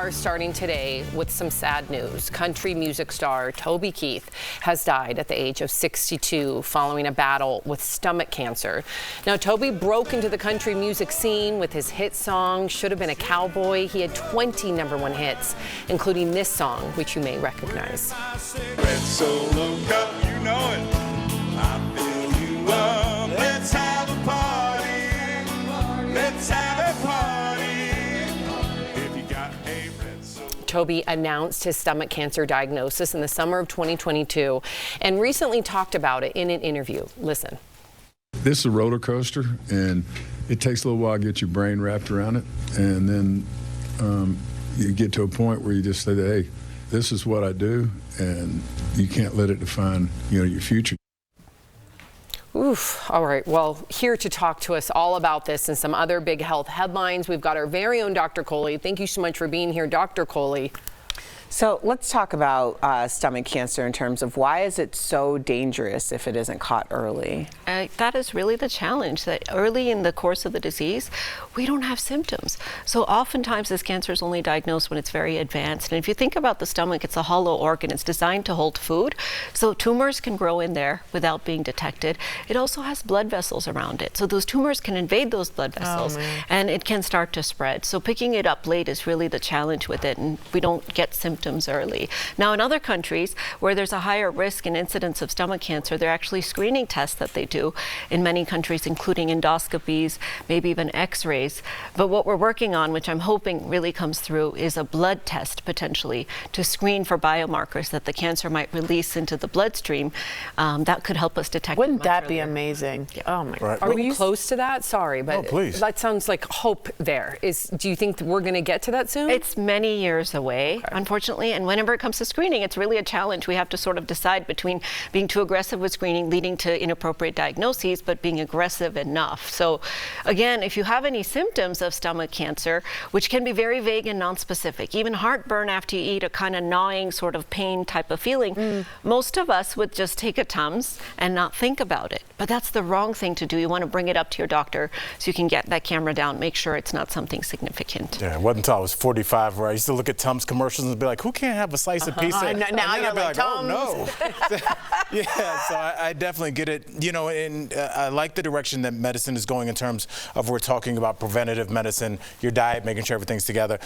are starting today with some sad news. Country music star Toby Keith has died at the age of 62 following a battle with stomach cancer. Now, Toby broke into the country music scene with his hit song, Should Have Been a Cowboy. He had 20 #1 hits, including this song, which you may recognize. Red Solo Cup, you know it. I feel you love. Let's have a party. Let's have a party. If you got a red solo. Toby announced his stomach cancer diagnosis in the summer of 2022 and recently talked about it in an interview. Listen. This is a roller coaster, and it takes a little while to get your brain wrapped around it, and then you get to a point where you just say, hey, this is what I do, and you can't let it define, your future. Oof. All right. Well, here to talk to us all about this and some other big health headlines, we've got our very own Dr. Kohli. Thank you so much for being here, Dr. Kohli. So let's talk about stomach cancer in terms of why is it so dangerous if it isn't caught early? That is really the challenge, that early in the course of the disease, we don't have symptoms. So oftentimes this cancer is only diagnosed when it's very advanced. And if you think about the stomach, it's a hollow organ. It's designed to hold food. So tumors can grow in there without being detected. It also has blood vessels around it. So those tumors can invade those blood vessels and it can start to spread. So picking it up late is really the challenge with it, and we don't get symptoms early. Now, in other countries where there's a higher risk and incidence of stomach cancer, there are actually screening tests that they do in many countries, including endoscopies, maybe even x-rays. But what we're working on, which I'm hoping really comes through, is a blood test potentially to screen for biomarkers that the cancer might release into the bloodstream. That could help us detect. Wouldn't that be amazing? Yeah. Oh my God. Are we close to that? Sorry, but that sounds like hope there. Do you think we're going to get to that soon? It's many years away, unfortunately. And whenever it comes to screening, it's really a challenge. We have to sort of decide between being too aggressive with screening, leading to inappropriate diagnoses, but being aggressive enough. So again, if you have any symptoms of stomach cancer, which can be very vague and nonspecific, even heartburn after you eat, a kind of gnawing sort of pain type of feeling, most of us would just take a Tums and not think about it. But that's the wrong thing to do. You want to bring it up to your doctor so you can get that camera down, make sure it's not something significant. Yeah, it wasn't until I was 45 where I used to look at Tums commercials and be like, who can't have a slice of pizza? Now you're like, oh no. Yeah, so I definitely get it. And I like the direction that medicine is going in terms of we're talking about preventative medicine, your diet, making sure everything's together.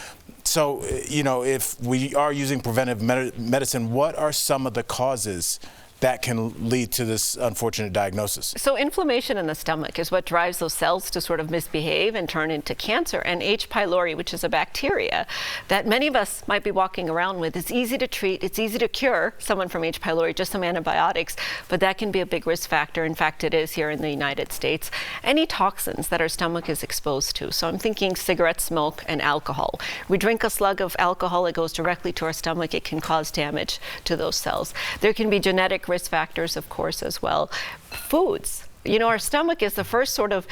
So, if we are using preventive medicine, what are some of the causes that can lead to this unfortunate diagnosis? So inflammation in the stomach is what drives those cells to sort of misbehave and turn into cancer. And H. pylori, which is a bacteria that many of us might be walking around with, it's easy to treat, it's easy to cure someone from H. pylori, just some antibiotics, but that can be a big risk factor. In fact, it is here in the United States. Any toxins that our stomach is exposed to. So I'm thinking cigarette smoke and alcohol. We drink a slug of alcohol, it goes directly to our stomach, it can cause damage to those cells. There can be genetic risk factors, of course, as well. Foods. Our stomach is the first sort of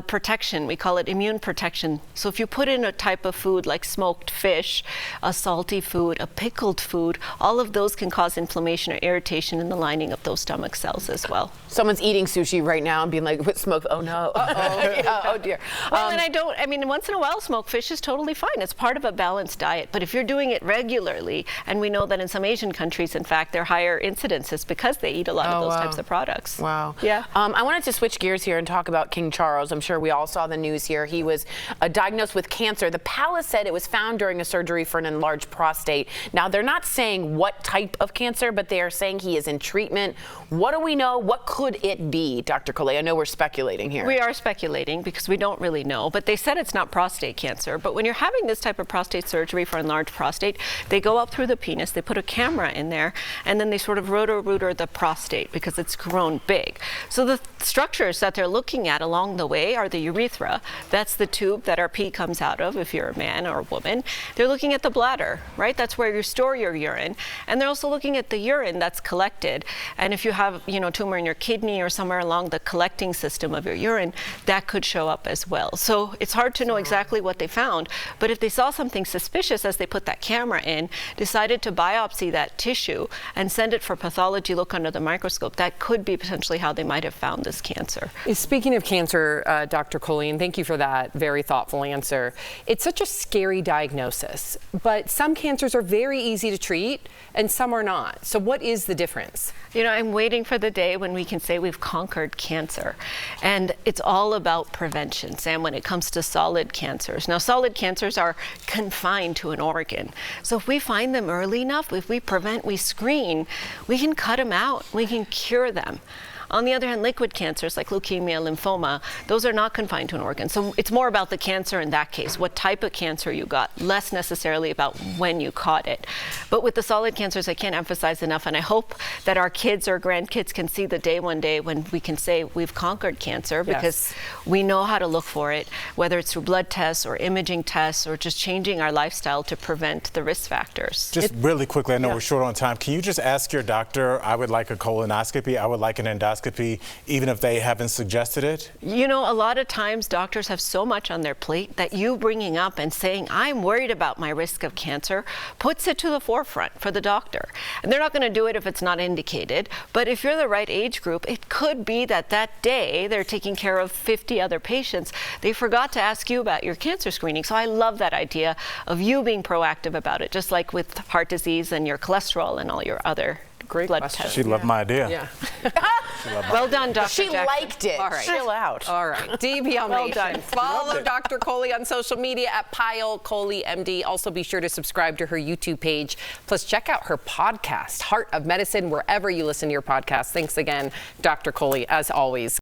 protection. We call it immune protection. So if you put in a type of food like smoked fish, a salty food, a pickled food, all of those can cause inflammation or irritation in the lining of those stomach cells as well. Someone's eating sushi right now and being like, what smoke? Oh no. Oh dear. Well, and once in a while, smoked fish is totally fine. It's part of a balanced diet. But if you're doing it regularly, and we know that in some Asian countries, in fact, there are higher incidences because they eat a lot of those types of products. Wow. Yeah. I wanted to switch gears here and talk about King Charles. I'm sure we all saw the news here. He was diagnosed with cancer. The palace said it was found during a surgery for an enlarged prostate. Now, they're not saying what type of cancer, but they are saying he is in treatment. What do we know? What could it be, Dr. Kohli? I know we're speculating here. We are speculating because we don't really know, but they said it's not prostate cancer. But when you're having this type of prostate surgery for enlarged prostate, they go up through the penis, they put a camera in there, and then they sort of roto-rooter the prostate because it's grown big. So the structures that they're looking at along the way are the urethra. That's the tube that our pee comes out of if you're a man or a woman. They're looking at the bladder, right? That's where you store your urine. And they're also looking at the urine that's collected. And if you have, tumor in your kidney or somewhere along the collecting system of your urine, that could show up as well. So it's hard to know exactly what they found, but if they saw something suspicious as they put that camera in, decided to biopsy that tissue and send it for pathology look under the microscope, that could be potentially how they might have found this as cancer. Speaking of cancer, Dr. Kohli, and thank you for that very thoughtful answer. It's such a scary diagnosis, but some cancers are very easy to treat and some are not. So what is the difference? You know, I'm waiting for the day when we can say we've conquered cancer. And it's all about prevention, Sam, when it comes to solid cancers. Now, solid cancers are confined to an organ. So if we find them early enough, if we prevent, we screen, we can cut them out, we can cure them. On the other hand, liquid cancers like leukemia, lymphoma, those are not confined to an organ. So it's more about the cancer in that case, what type of cancer you got, less necessarily about when you caught it. But with the solid cancers, I can't emphasize enough, and I hope that our kids or grandkids can see the day one day when we can say we've conquered cancer, because we know how to look for it, whether it's through blood tests or imaging tests or just changing our lifestyle to prevent the risk factors. Just really quickly, I know we're short on time. Can you just ask your doctor, I would like a colonoscopy, I would like an endoscopy, even if they haven't suggested it? You know, a lot of times doctors have so much on their plate that you bringing up and saying, I'm worried about my risk of cancer, puts it to the forefront for the doctor. And they're not going to do it if it's not indicated. But if you're the right age group, it could be that that day they're taking care of 50 other patients. They forgot to ask you about your cancer screening. So I love that idea of you being proactive about it, just like with heart disease and your cholesterol and all your other blood tests. She loved my idea. Yeah. Well done, Dr. She Jackson. liked it. All right. Chill out. All right. DBL Well Nation. done. Follow Dr. Kohli on social media at Pyle Kohli MD. Also be sure to subscribe to her YouTube page. Plus check out her podcast, Heart of Medicine, wherever you listen to your podcast. Thanks again, Dr. Kohli, as always.